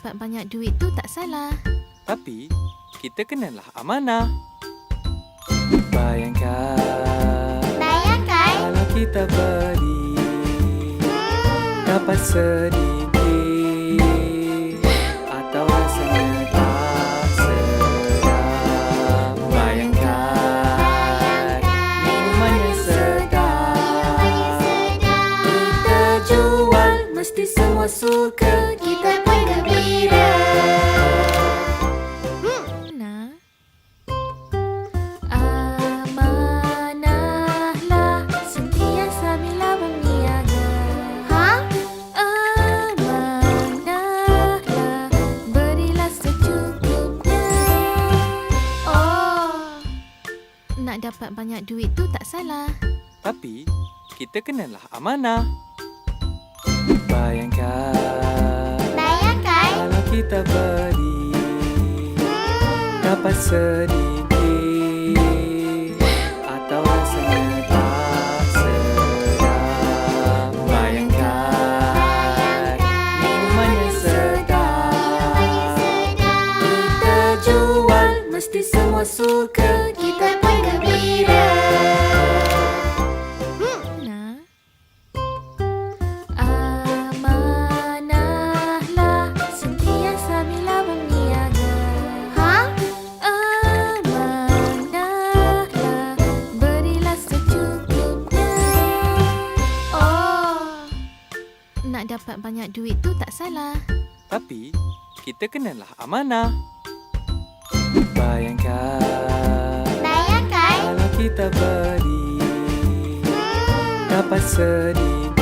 dapat banyak duit tu tak salah. Tapi, kita kenalah amanah. Bayangkan kalau kita beri dapat sedikit atau rasanya tak sedap. Bayangkan minuman yang sedap kita jual, mesti semua suka, kita pun gembira. Amanahlah sentiasa bila berniaga. Amanahlah berilah secukupnya. Oh, nak dapat banyak duit tu tak salah. Tapi, kita kenalah amanah. Bayangkan kalau kita beri dapat sedikit atau rasanya tak sedap. Bayangkan minuman yang sedap kita jual, mesti semua suka, kita pun gembira. Amanahlah sentiasa bila berniaga. Amanahlah berilah secukupnya. Oh, nak dapat banyak duit tu tak salah. Tapi, kita kenalah amanah. Bayangkan kalau kita beri dapat sedikit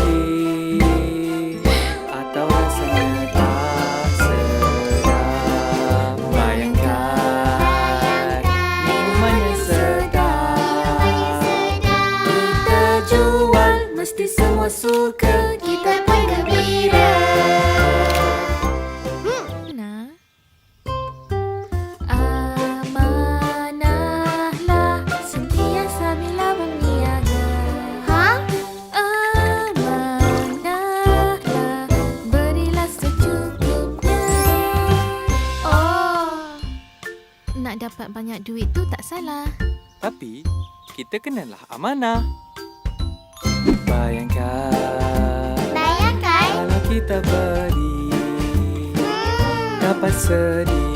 atau rasanya tak sedap. Bayangkan minuman yang sedap kita jual, mesti semua suka, kita pun gembira. Amanahlah sentiasa bila berniaga. Amanahlah berilah secukupnya. Oh, nak dapat banyak duit tu tak salah. Tapi, kita kenalah amanah. Bayangkan kalau kita beri dapat sedikit